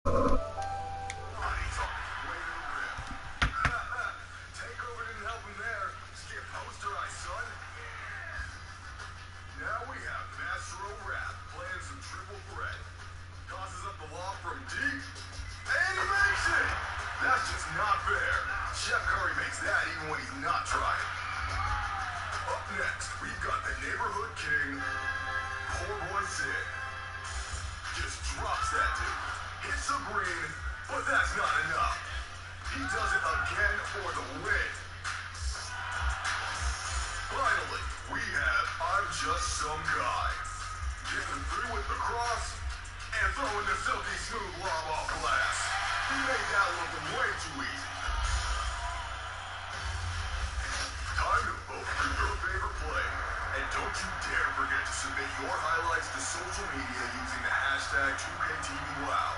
Takeover didn't help him there. Skip poster eye, son. Now we have Master O'Rap playing some triple threat. Tosses up the lob from deep. And he makes it! That's just not fair. Chef Curry makes that even when he's not trying. Up next, we've got the neighborhood king, Poor Boy Sid. Just drops that dude. Hits the green, but that's not enough. He does it again for the win. Finally, we have I'm Just Some Guy. Getting through with the cross and throwing the silky smooth lob off glass. He made that look way too easy. Time to vote for your favorite play. And don't you dare forget to submit your highlights to social media using the hashtag 2KTVWow.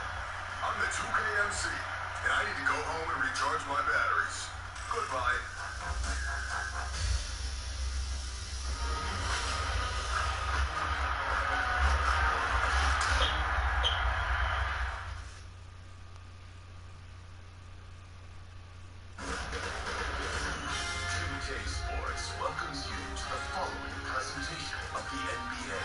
I'm the 2KMC, and I need to go home and recharge my batteries. Goodbye. Welcomes you to the following presentation of the NBA.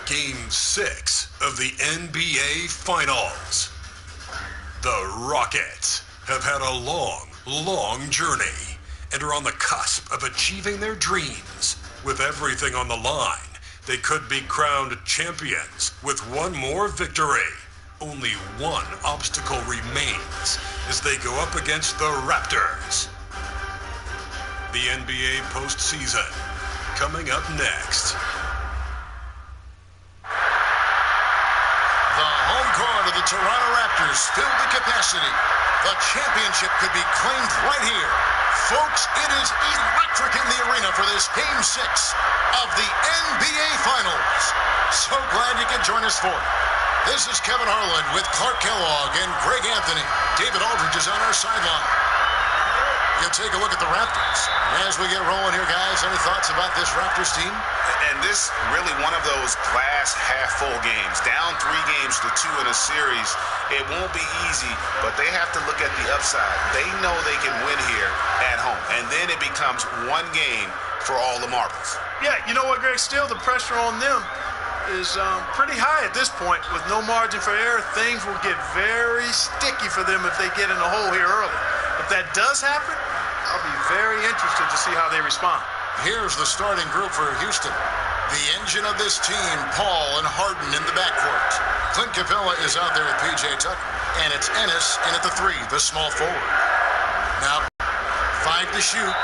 Game 6 of the NBA Finals. The Rockets have had a long journey and are on the cusp of achieving their dreams. With everything on the line, they could be crowned champions with one more victory. Only one obstacle remains as they go up against the Raptors. The NBA postseason coming up next. The home court of the Toronto Raptors filled to capacity. The championship could be claimed right here. Folks, it is electric in the arena for this Game 6 of the NBA Finals. So glad you could join us for it. This is Kevin Harlan with Clark Kellogg and Greg Anthony. David Aldridge is on our sideline. You'll take a look at the Raptors. As we get rolling here, guys, any thoughts about this Raptors team? And this really one of those glass half full games. Down 3 games to 2 in a series. It won't be easy, but they have to look at the upside. They know they can win here at home. And then it becomes one game for all the marbles. Yeah, you know what, Greg? Still, the pressure on them is pretty high at this point. With no margin for error, things will get very sticky for them if they get in a hole here early. If that does happen, I'll be very interested to see how they respond. Here's the starting group for Houston. The engine of this team, Paul and Harden in the backcourt. Clint Capella is out there with P.J. Tucker. And it's Ennis in at the 3, the small forward. Now, 5 to shoot.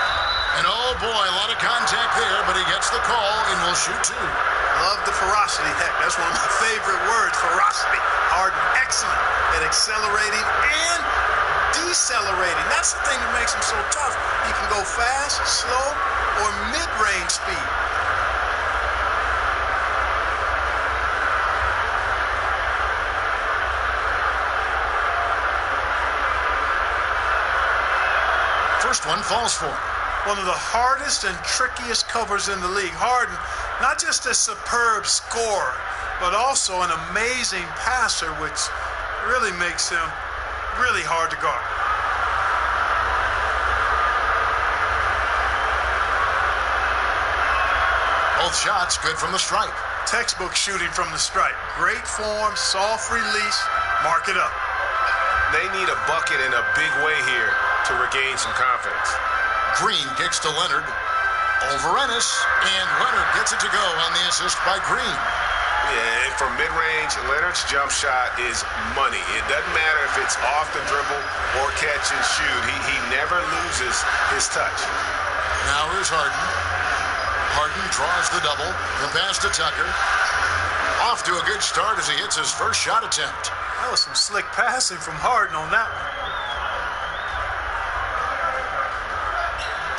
And oh boy, a lot of contact there, but he gets the call and will shoot 2. Love the ferocity. Heck, that's one of my favorite words, ferocity. Harden, excellent at accelerating and decelerating. That's the thing that makes him so tough. He can go fast, slow, or mid-range speed. First one falls for him. One of the hardest and trickiest covers in the league. Harden, not just a superb scorer, but also an amazing passer, which really makes him really hard to guard. Both shots good from the stripe. Textbook shooting from the stripe. Great form, soft release, mark it up. They need a bucket in a big way here to regain some confidence. Green kicks to Leonard. Over Ennis, and Leonard gets it to go on the assist by Green. Yeah, and from mid-range, Leonard's jump shot is money. It doesn't matter if it's off the dribble or catch and shoot. He never loses his touch. Now here's Harden. Harden draws the double. The pass to Tucker. Off to a good start as he hits his first shot attempt. That was some slick passing from Harden on that one.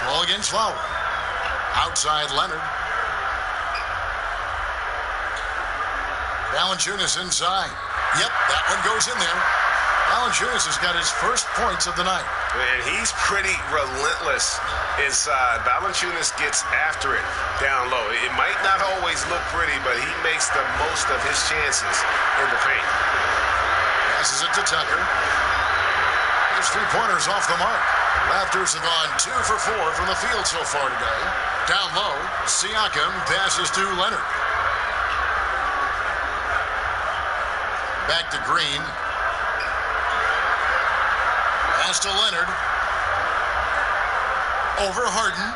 Ball against Lowry. Outside Leonard. Valanciunas inside. Yep, that one goes in there. Valanciunas has got his first points of the night. And he's pretty relentless inside. Valanciunas gets after it down low. It might not always look pretty, but he makes the most of his chances in the paint. Passes it to Tucker. His three-pointers off the mark. Raptors have gone 2 for 4 from the field so far today. Down low, Siakam passes to Leonard. Back to Green. Pass to Leonard. Over Harden.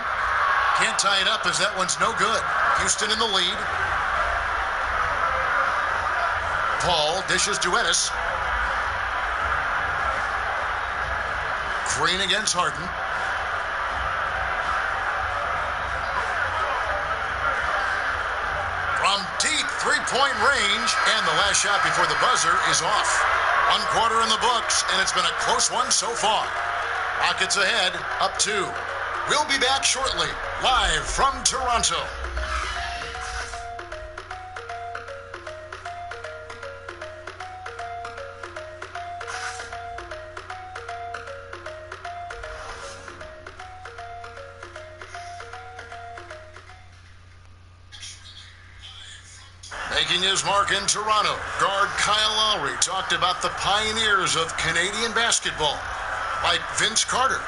Can't tie it up as that one's no good. Houston in the lead. Paul dishes to Ennis. Green against Harden. From deep three-point range, and the last shot before the buzzer is off. 1 quarter in the books, and it's been a close one so far. Rockets ahead, up 2. We'll be back shortly, live from Toronto. Making his mark in Toronto, guard Kyle Lowry talked about the pioneers of Canadian basketball, like Vince Carter.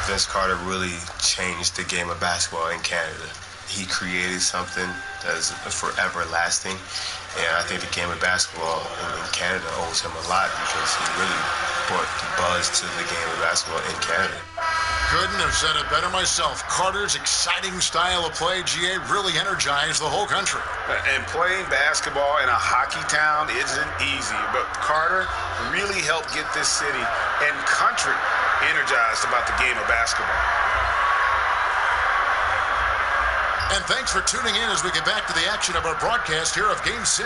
Vince Carter really changed the game of basketball in Canada. He created something that is forever lasting, and I think the game of basketball in Canada owes him a lot because he really brought the buzz to the game of basketball in Canada. Couldn't have said it better myself. Carter's exciting style of play, GA, really energized the whole country. And playing basketball in a hockey town isn't easy, but Carter really helped get this city and country energized about the game of basketball. And thanks for tuning in as we get back to the action of our broadcast here of Game 6.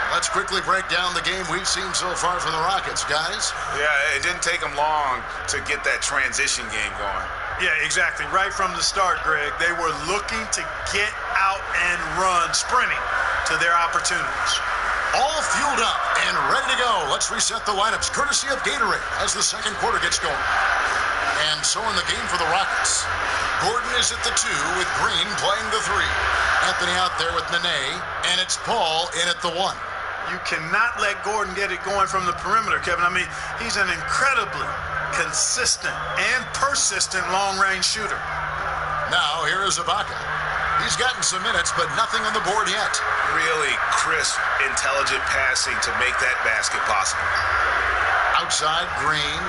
Let's quickly break down the game we've seen so far from the Rockets, guys. Yeah, it didn't take them long to get that transition game going. Yeah, exactly. Right from the start, Greg, they were looking to get out and run, sprinting to their opportunities. All fueled up and ready to go. Let's reset the lineups, courtesy of Gatorade, as the second quarter gets going. And so in the game for the Rockets, Gordon is at the 2 with Green playing the 3. Anthony out there with Nene, and it's Paul in at the 1. You cannot let Gordon get it going from the perimeter, Kevin. I mean, he's an incredibly consistent and persistent long-range shooter. Now, here is Ibaka. He's gotten some minutes, but nothing on the board yet. Really crisp, intelligent passing to make that basket possible. Outside, Green.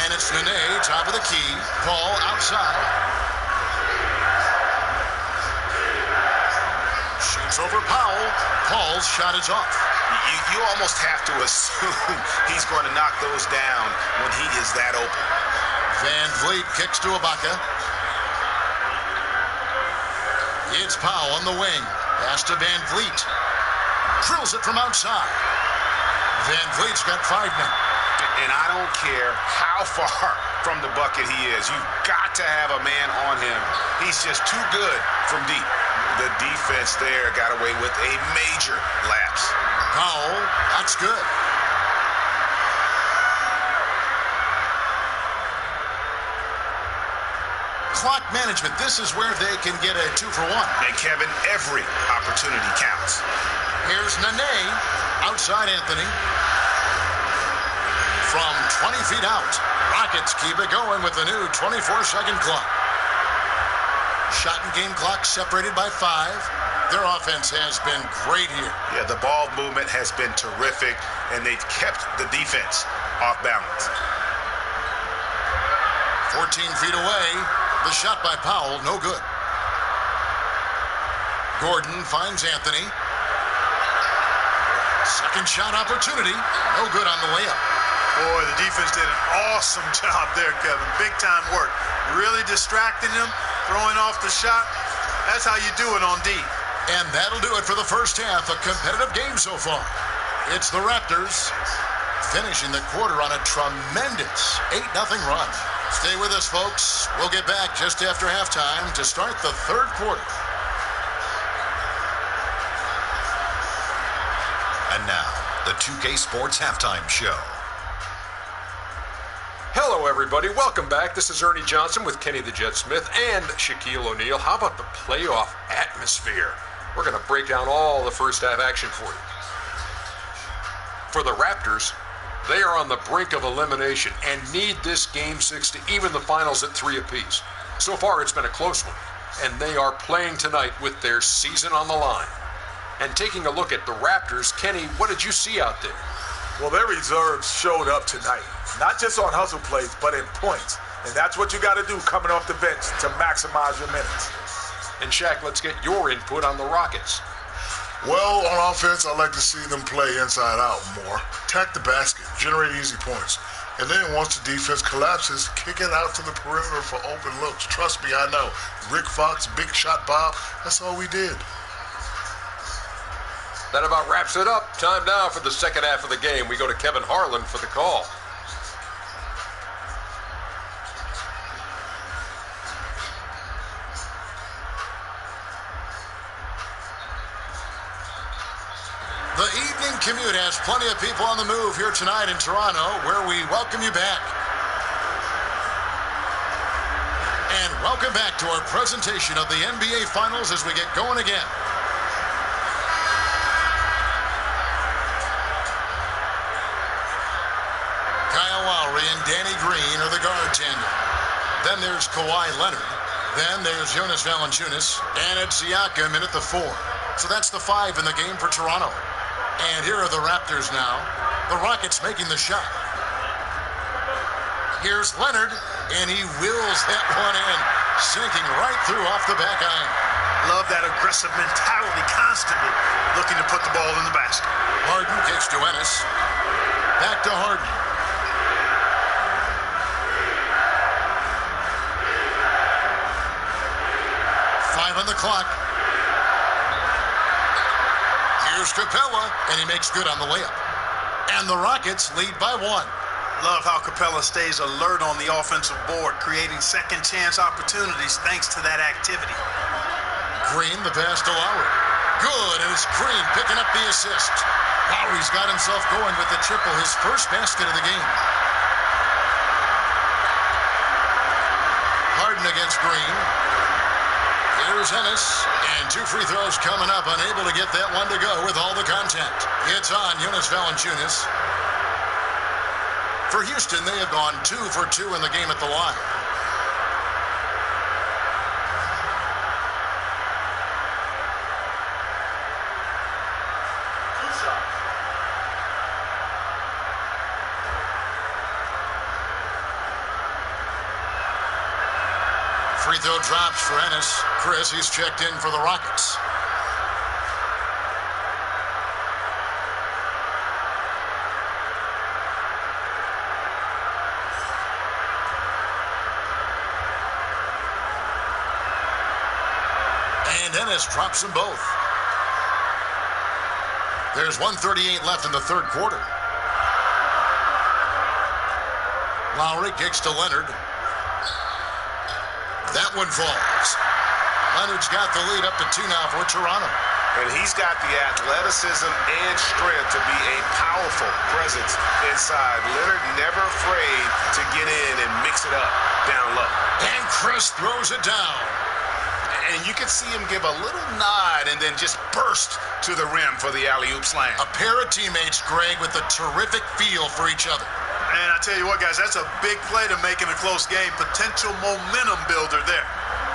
And it's Nene, top of the key. Paul outside. Shoots over Powell. Paul's shot is off. You almost have to assume he's going to knock those down when he is that open. Van Vliet kicks to Ibaka. It's Powell on the wing. Pass to Van Vliet. Drills it from outside. Van Vliet's got 5 now. And I don't care how far from the bucket he is. You've got to have a man on him. He's just too good from deep. The defense there got away with a major lapse. Powell, that's good. Clock management, this is where they can get a 2 for 1. And Kevin, every opportunity counts. Here's Nene, outside Anthony. From 20 feet out, Rockets keep it going with the new 24-second clock. Shot and game clock separated by 5. Their offense has been great here. Yeah, the ball movement has been terrific, and they've kept the defense off balance. 14 feet away, the shot by Powell, no good. Gordon finds Anthony. Second shot opportunity, no good on the layup. Boy, the defense did an awesome job there, Kevin. Big-time work. Really distracting him, throwing off the shot. That's how you do it on D. And that'll do it for the first half. A competitive game so far. It's the Raptors finishing the quarter on a tremendous 8-0 run. Stay with us, folks. We'll get back just after halftime to start the third quarter. And now, the 2K Sports Halftime Show. Hello, everybody. Welcome back. This is Ernie Johnson with Kenny the Jet Smith and Shaquille O'Neal. How about the playoff atmosphere? We're going to break down all the first half action for you. For the Raptors, they are on the brink of elimination and need this Game 6 to even the finals at 3 apiece. So far, it's been a close one, and they are playing tonight with their season on the line. And taking a look at the Raptors, Kenny, what did you see out there? Well, their reserves showed up tonight, not just on hustle plays, but in points. And that's what you got to do coming off the bench to maximize your minutes. And Shaq, let's get your input on the Rockets. Well, on offense, I like to see them play inside out more. Attack the basket, generate easy points. And then once the defense collapses, kick it out to the perimeter for open looks. Trust me, I know. Rick Fox, Big Shot Bob, that's all we did. That about wraps it up. Time now for the second half of the game. We go to Kevin Harlan for the call. The evening commute has plenty of people on the move here tonight in Toronto, where we welcome you back. And welcome back to our presentation of the NBA Finals as we get going again. And Danny Green are the guard tandem. Then there's Kawhi Leonard. Then there's Jonas Valanciunas. And it's Siakam in at the 4. So that's the 5 in the game for Toronto. And here are the Raptors now. The Rockets making the shot. Here's Leonard, and he wills that one in, sinking right through off the back iron. Love that aggressive mentality, constantly looking to put the ball in the basket. Harden kicks to Ennis. Back to Harden. On the clock. Here's Capella, and he makes good on the layup. And the Rockets lead by 1. Love how Capella stays alert on the offensive board, creating second chance opportunities thanks to that activity. Green, the pass to Lowry. Good, and it's Green picking up the assist. Lowry's got himself going with the triple, his first basket of the game. Harden against Green. Here's Ennis, and 2 free throws coming up, unable to get that one to go with all the contact. It's on Jonas Valanciunas. For Houston, they have gone 2 for 2 in the game at the line. Free throw drops for Ennis. Chris, he's checked in for the Rockets. And Ennis drops them both. There's 1:38 left in the third quarter. Lowry kicks to Leonard. That one falls. Leonard's got the lead up to 2 now for Toronto. And he's got the athleticism and strength to be a powerful presence inside. Leonard never afraid to get in and mix it up down low. And Chris throws it down. And you can see him give a little nod and then just burst to the rim for the alley-oop slam. A pair of teammates, Greg, with a terrific feel for each other. And I tell you what, guys, that's a big play to make in a close game. Potential momentum builder there.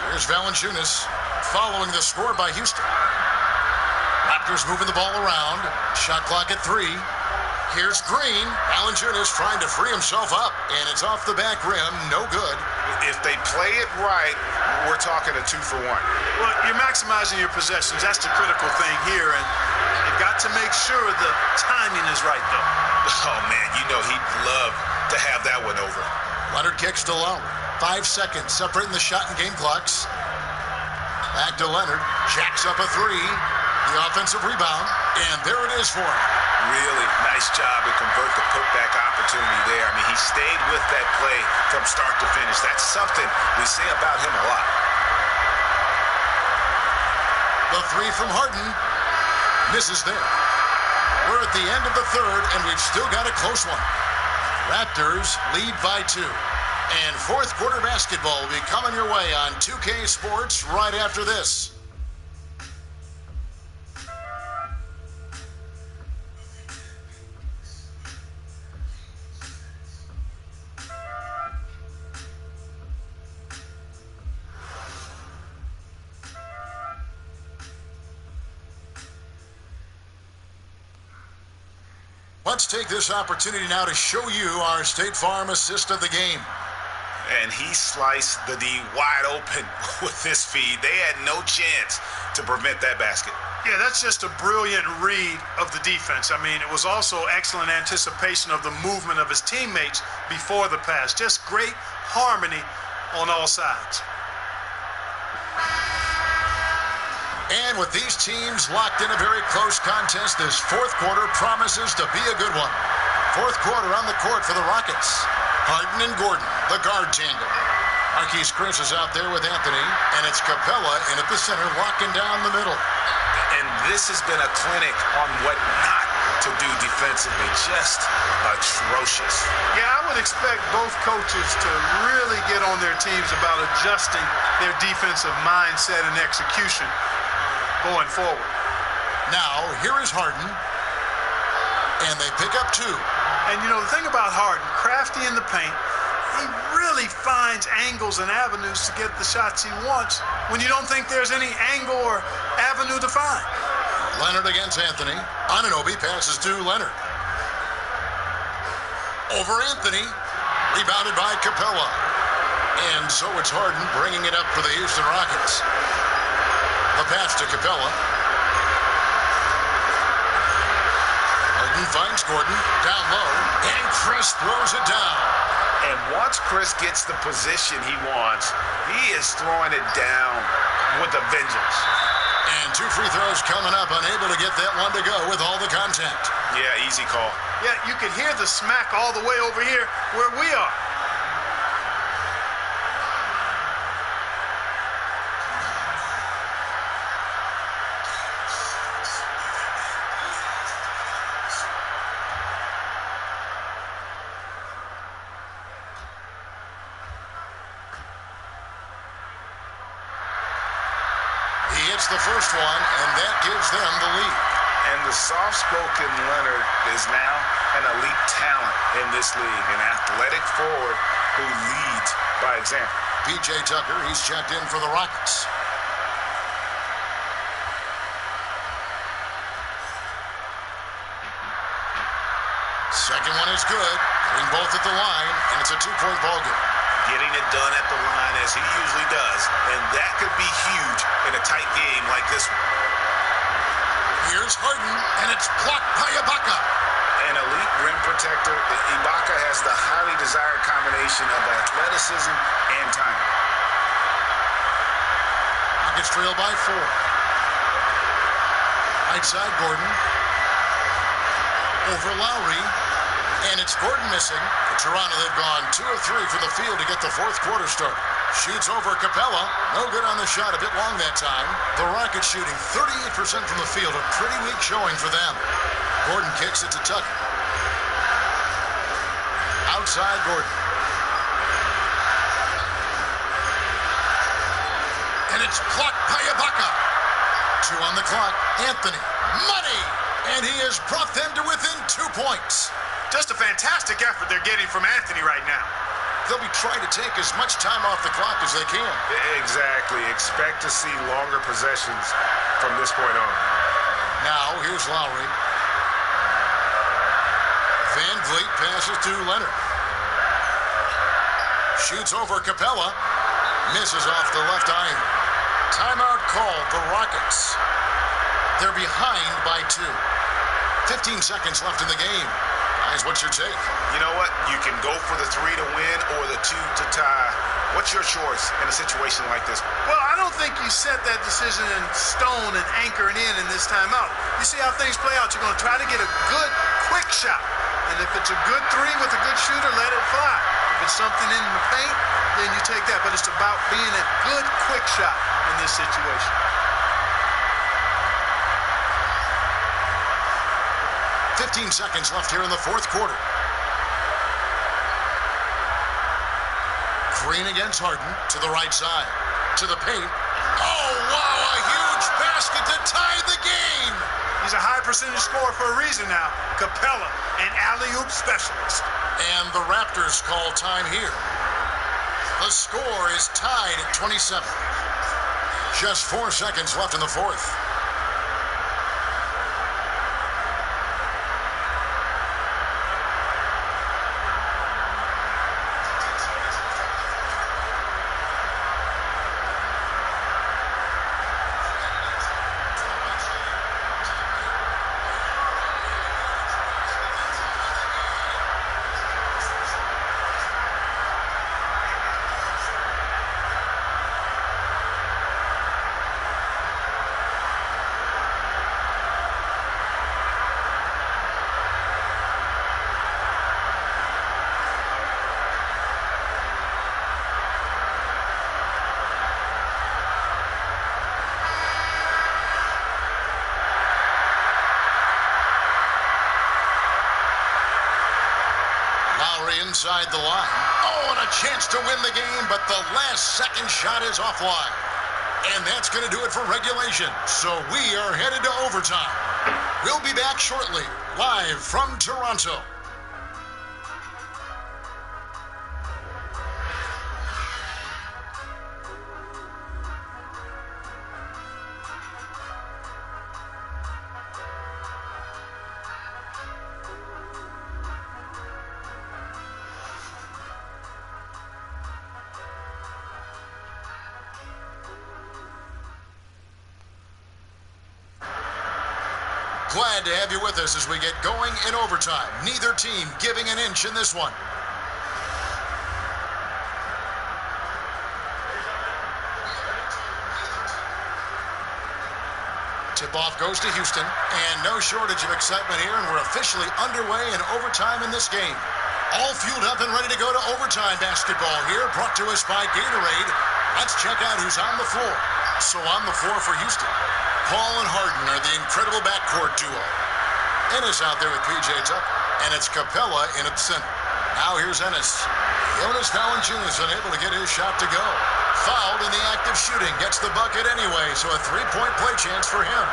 Here's Valanciunas following the score by Houston. Raptors moving the ball around. Shot clock at 3. Here's Green. Valanciunas trying to free himself up, and it's off the back rim. No good. If they play it right, we're talking a 2 for 1. Well, you're maximizing your possessions. That's the critical thing here, and you've got to make sure the timing is right, though. Oh, man, you know he'd love to have that one over. Leonard kicks to Lowe. 5 seconds separating the shot and game clocks. Back to Leonard. Jacks up a 3. The offensive rebound, and there it is for him. Really nice job to convert the putback opportunity there. I mean, he stayed with that play from start to finish. That's something we say about him a lot. The 3 from Harden misses there. We're at the end of the third, and we've still got a close one. Raptors lead by 2. And fourth quarter basketball will be coming your way on 2K Sports right after this. Let's take this opportunity now to show you our State Farm assist of the game. And he sliced the D wide open with his feed. They had no chance to prevent that basket. Yeah, that's just a brilliant read of the defense. I mean, it was also excellent anticipation of the movement of his teammates before the pass. Just great harmony on all sides. And with these teams locked in a very close contest, this fourth quarter promises to be a good one. Fourth quarter on the court for the Rockets. Harden and Gordon, the guard tandem. Marquise Chris is out there with Anthony, and it's Capella in at the center, locking down the middle. And this has been a clinic on what not to do defensively. Just atrocious. Yeah, I would expect both coaches to really get on their teams about adjusting their defensive mindset and execution going forward. Now, here is Harden, and they pick up 2. And, you know, the thing about Harden, crafty in the paint, he really finds angles and avenues to get the shots he wants when you don't think there's any angle or avenue to find. Leonard against Anthony. Anunoby passes to Leonard. Over Anthony. Rebounded by Capella. And so it's Harden bringing it up for the Houston Rockets. The pass to Capella. Harden finds Gordon down low, and Chris throws it down. And once Chris gets the position he wants, he is throwing it down with a vengeance. And 2 free throws coming up, unable to get that one to go with all the contact. Yeah, easy call. Yeah, you can hear the smack all the way over here where we are. The first one, and that gives them the lead. And the soft-spoken Leonard is now an elite talent in this league, an athletic forward who leads by example. P.J. Tucker, he's checked in for the Rockets. Second one is good. Getting both at the line, and it's a 2-point ball game. Getting it done at the line as he usually does, and that could be huge in a tight game like this one. Here's Harden, and it's blocked by Ibaka. An elite rim protector, Ibaka has the highly desired combination of athleticism and timing. Rockets trail by 4. Right side, Gordon. Over Lowry. And it's Gordon missing. Toronto, they've gone 2 of 3 from the field to get the fourth quarter started. Shoots over Capella. No good on the shot, a bit long that time. The Rockets shooting 38% from the field, a pretty weak showing for them. Gordon kicks it to Tucker. Outside Gordon. And it's blocked by Ibaka. 2 on the clock. Anthony. Money! And he has brought them to within 2 points. Just a fantastic effort they're getting from Anthony right now. They'll be trying to take as much time off the clock as they can. Exactly. Expect to see longer possessions from this point on. Now, here's Lowry. Van Vliet passes to Leonard. Shoots over Capella. Misses off the left iron. Timeout called, the Rockets. They're behind by 2. 15 seconds left in the game. Guys, what's your take? You know what? You can go for the 3 to win or the 2 to tie. What's your choice in a situation like this? Well, I don't think you set that decision in stone and anchor it in this timeout. You see how things play out. You're going to try to get a good, quick shot. And if it's a good 3 with a good shooter, let it fly. If it's something in the paint, then you take that. But it's about being a good, quick shot in this situation. 15 seconds left here in the fourth quarter. Green against Harden to the right side. To the paint. Oh, wow, a huge basket to tie the game. He's a high percentage scorer for a reason now. Capella, an alley-oop specialist. And the Raptors call time here. The score is tied at 27. Just 4 seconds left in the fourth. Inside the line. Oh, and a chance to win the game, but the last second shot is offline. And that's going to do it for regulation. So we are headed to overtime. We'll be back shortly, live from Toronto. Glad to have you with us as we get going in overtime. Neither team giving an inch in this one. Tip-off goes to Houston, and no shortage of excitement here, and we're officially underway in overtime in this game. All fueled up and ready to go to overtime basketball here, brought to us by Gatorade. Let's check out who's on the floor. So on the floor for Houston, Paul and Harden are the incredible backcourt duo. Ennis out there with P.J. Tucker, and it's Capella in at the center. Now here's Ennis. Jonas Valanciunas unable to get his shot to go. Fouled in the act of shooting, gets the bucket anyway, so a three-point play chance for him.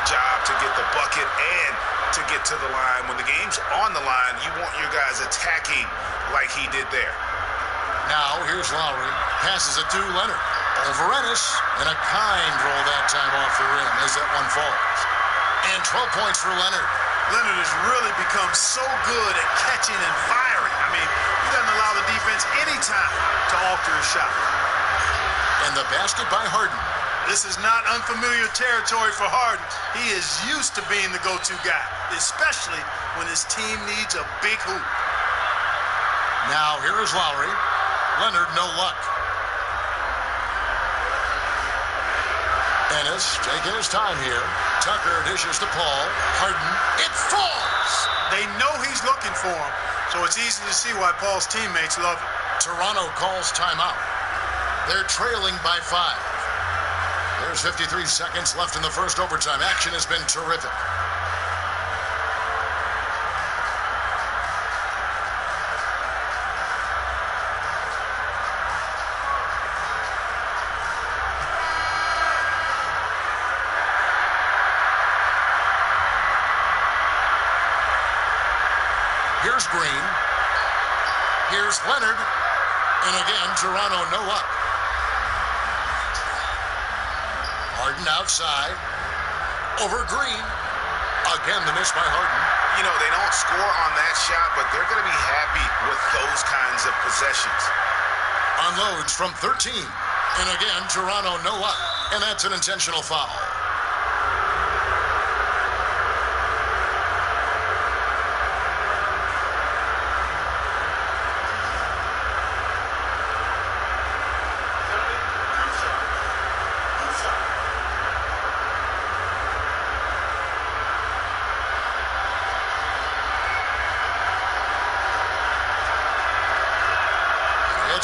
Job to get the bucket and to get to the line. When the game's on the line, you want your guys attacking like he did there. Now, here's Lowry. Passes it to Leonard. Over Ennis. And a kind roll that time off the rim as that one falls. And 12 points for Leonard. Leonard has really become so good at catching and firing. I mean, he doesn't allow the defense any time to alter his shot. And the basket by Harden. This is not unfamiliar territory for Harden. He is used to being the go-to guy, especially when his team needs a big hoop. Now, here is Lowry. Leonard, no luck. Ennis taking his time here. Tucker dishes to Paul. Harden, it falls! They know he's looking for him, so it's easy to see why Paul's teammates love him. Toronto calls timeout. They're trailing by 5. There's 53 seconds left in the first overtime. Action has been terrific. Here's Green. Here's Leonard. And again, Toronto no luck. Harden outside. Over Green. Again, the miss by Harden. You know, they don't score on that shot, but they're going to be happy with those kinds of possessions. Unloads from 13. And again, Toronto no luck. And that's an intentional foul.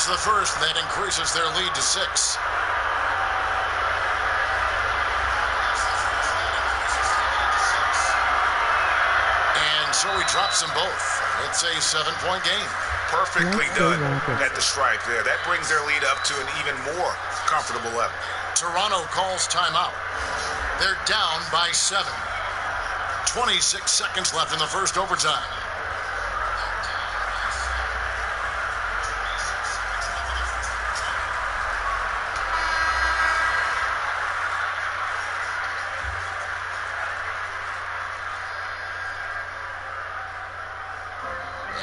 It's the first, and that increases their lead to 6. And so he drops them both. It's a 7-point game. Perfectly done at the stripe there. That brings their lead up to an even more comfortable level. Toronto calls timeout. They're down by 7. 26 seconds left in the first overtime.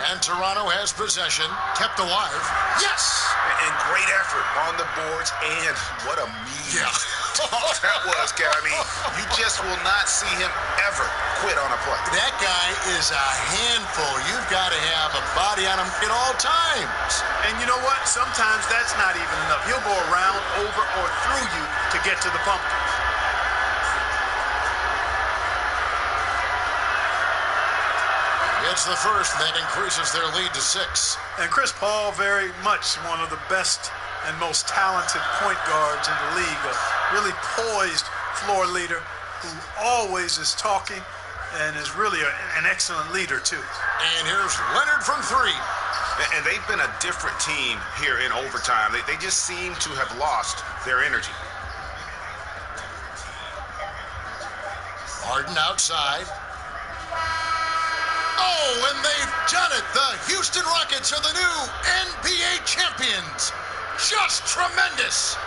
And Toronto has possession, kept alive. Yes! And great effort on the boards, and what a mean that was, Kev. I mean, you just will not see him ever quit on a play. That guy is a handful. You've got to have a body on him at all times. And you know what? Sometimes that's not even enough. He'll go around, over, or through you to get to the pumpkin. It's the first, and that increases their lead to 6. And Chris Paul, very much one of the best and most talented point guards in the league. A really poised floor leader who always is talking and is really an excellent leader, too. And here's Leonard from 3. And they've been a different team here in overtime. They just seem to have lost their energy. Harden outside. Oh, and they've done it. The Houston Rockets are the new NBA champions. Just tremendous.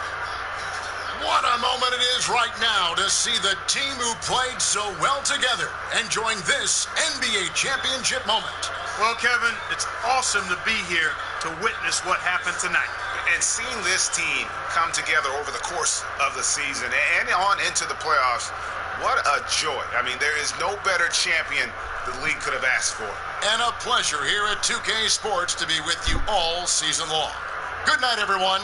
What a moment it is right now to see the team who played so well together enjoying this NBA championship moment. Well, Kevin, it's awesome to be here to witness what happened tonight. And seeing this team come together over the course of the season and on into the playoffs, what a joy. I mean, there is no better champion the league could have asked for. And a pleasure here at 2K Sports to be with you all season long. Good night, everyone.